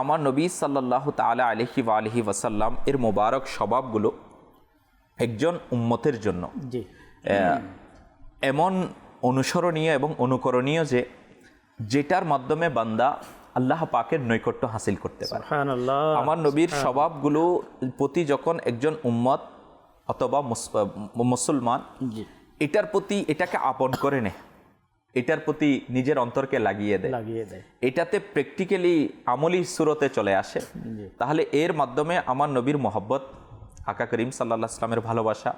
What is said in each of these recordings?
আমার নবী সাল্লাল্লাহু তাআলা আলাইহি ওয়া আলিহি ওয়াসাল্লাম এর মোবারক স্বভাবগুলো একজন উম্মতের জন্য জি এমন অনুসরণীয় এবং অনুকরণীয় যে যেটার মাধ্যমে বান্দা আল্লাহ পাকের নৈকট্য হাসিল করতে পারে। সুবহানাল্লাহ। আমার নবীর স্বভাবগুলো প্রতি যখন একজন উম্মত অথবা মুসলমান জি এটার প্রতি এটাকে আপন করে নেয়, এটার প্রতি নিজের অন্তরকে লাগিয়ে দেয়, এটাতে প্র্যাকটিক্যালি আমলি সুরতে চলে আসে, তাহলে এর মাধ্যমে আমার নবীর মহব্বত, আকা করিম সাল্লাল্লাহু আলাইহি ওয়াসাল্লামের ভালোবাসা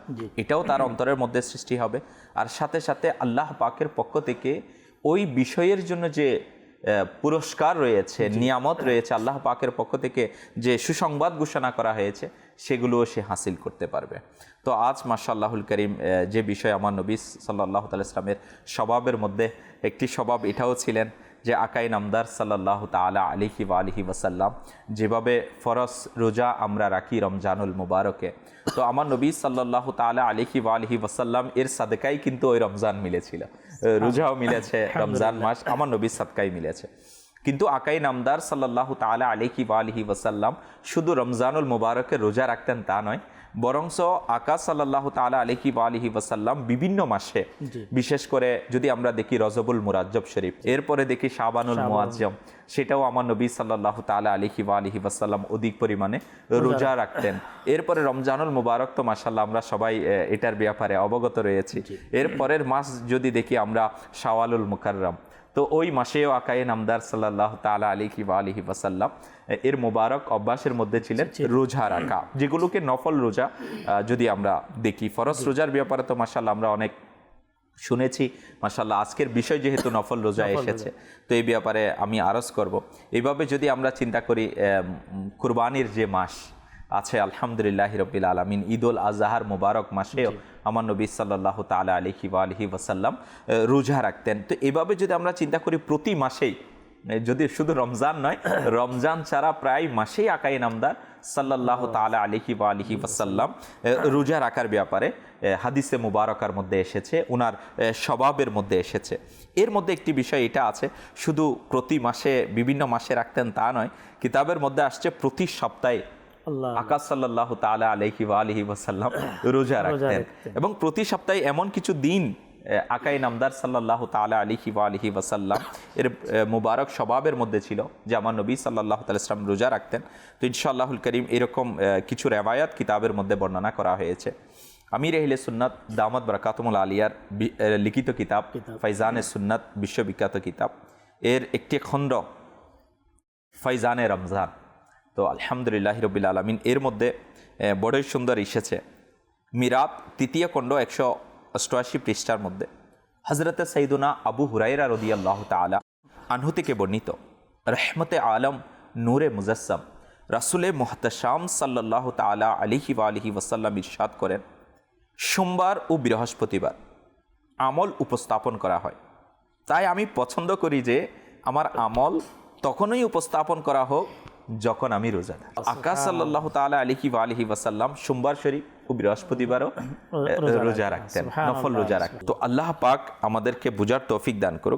এটাও তার অন্তরের মধ্যে সৃষ্টি হবে। আর সাথে সাথে আল্লাহ পাকের পক্ষ থেকে ওই বিষয়ের জন্য যে পুরস্কার রয়েছে, নিয়ামত রয়েছে, আল্লাহ পাকের পক্ষ থেকে যে সুসংবাদ ঘোষণা করা হয়েছে সেগুলোও সে হাসিল করতে পারবে। তো আজ মাশাআল্লাহুল করিম যে বিষয় আমার নবী সাল্লাল্লাহু আলাইহি ওয়াসাল্লামের স্বভাবের মধ্যে একটি স্বভাব এটাও ছিলেন যে আকাই নামদার সাল্লাল্লাহু তাআলা আলাইহি ওয়া আলিহি ওয়াসাল্লাম যেভাবে ফরজ রোজা আমরা রাখি রমজানুল মুবারকে, তো আমার নবী সাল্লাল্লাহু তাআলা আলাইহি ওয়া আলিহি ওয়াসাল্লাম এর সাদকাই কিন্তু ওই রমজান মিলেছিল, রোজাও মিলেছে, রমজান মাস আমার নবীর সাদকাই মিলেছে। কিন্তু আকাই নামদার সাল্লাল্লাহু তাআলা আলাইহি ওয়া আলিহি ওয়াসাল্লাম শুধু রমজানুল মুবারকে রোজা রাখতেন তা নয়, বরংস আকা সাল্লাল্লাহু তাআলা আলাইহি ওয়া আলিহি ওয়াসাল্লাম বিভিন্ন মাসে, বিশেষ করে যদি আমরা দেখি রজবুল মুরাজ্জব শরীফ, এরপরে দেখি শাবানুল মুআজ্জম, সেটাও আমার নবী সাল্লাল্লাহু তাআলা আলাইহি ওয়া আলিহি ওয়াসাল্লাম অধিক পরিমাণে রোজা রাখতেন। এরপরে রমজানুল মুবারক তো মাশাআল্লাহ আমরা সবাই এটার ব্যাপারে অবগত রয়েছি। এরপরের মাস যদি দেখি আমরা শাওয়ালুল মুকাররম, তো ওই মাসেও আকায়ে নামদার সাল্লাল্লাহু তাআলা আলাইহি ওয়া আলিহি ওয়াসাল্লাম এর মোবারক অভ্যাসের মধ্যে ছিলেন রোজা রাখা, যেগুলোকে নফল রোজা যদি আমরা দেখি। ফরজ রোজার ব্যাপারে তো মাশাআল্লাহ আমরা অনেক শুনেছি, মাশাআল্লাহ আজকের বিষয় যেহেতু নফল রোজা এসেছে, তো এই ব্যাপারে আমি আরজ করব। এইভাবে যদি আমরা চিন্তা করি কুরবানির যে মাস আছে আলহামদুলিল্লাহি রাব্বিল আলামিন, ঈদুল আজহার মোবারক মাসেও আমার নবী সাল্লাল্লাহু তাআলা আলাইহি ওয়া আলিহি ওয়াসাল্লাম রোজা রাখতেন। তো এভাবে যদি আমরা চিন্তা করি প্রতি মাসেই, যদি শুধু রমজান নয়, রমজান ছাড়া প্রায় মাসেই আকাই নামদার সাল্লাল্লাহু তাআলা আলাইহি ওয়া আলিহি ওয়াসাল্লাম রোজা রাখার ব্যাপারে হাদিসে মুবারকার মধ্যে এসেছে, ওনার স্বভাবের মধ্যে এসেছে। এর মধ্যে একটি বিষয় এটা আছে, শুধু প্রতি মাসে বিভিন্ন মাসে রাখতেন তা নয়, কিতাবের মধ্যে আসছে প্রতি সপ্তাহে আকা সাল্লাল্লাহু তাআলা আলাইহি ওয়া আলিহি ওয়াসাল্লাম রোজা রাখতেন। এবং প্রতি সপ্তাহে এমন কিছু দিন আকাই নামদার সাল্লাল্লাহু তাআলা আলাইহি ওয়া আলিহি ওয়াসাল্লাম এর মুবারক স্বভাবের মধ্যে ছিল যে আমার নবী সাল্লাল্লাহু তাআলা সাল্লাম রোজা রাখতেন। তো ইনশাআল্লাহুল করিম এরকম কিছু রেওয়ায়াত কিতাবের মধ্যে বর্ণনা করা হয়েছে। আমির আহলে সুন্নাত দামাত বারাকাতুহুল আলিয়ার লিখিত কিতাব ফাইজানে সুন্নাত, বিশ্ববিখ্যাত কিতাব, এর একটি খণ্ড ফাইজানে রমজান। তো আলহামদুলিল্লাহি রাব্বিল আলামিন এর মধ্যে বড়ই সুন্দর এসেছে, মিরাত তৃতীয় খণ্ড 188 পৃষ্ঠার মধ্যে হযরতে সাইয়্যিদুনা আবু হুরায়রা রাদিয়াল্লাহু তাআলা আনহু থেকে বর্ণিত, রহমতে আলম নূরে মুজাসসাম রাসূলে মুহতাশাম সাল্লাল্লাহু তাআলা আলাইহি ওয়া আলিহি ওয়াসাল্লাম ইরশাদ করেন, সোমবার ও বৃহস্পতিবার আমল উপস্থাপন করা হয়, তাই আমি পছন্দ করি যে আমার আমল তখনই উপস্থাপন করা হোক যখন আমি রোজা থাকি। আকা সাল্লাল্লাহু তাআলা আলাইহি ওয়া আলিহি ওয়াসাল্লাম সোমবার শরীফ ও বৃহস্পতিবারও রোজা রাখতেন, নফল রোজা রাখতেন। তো আল্লাহ পাক আমাদেরকে বুঝার তৌফিক দান করুক।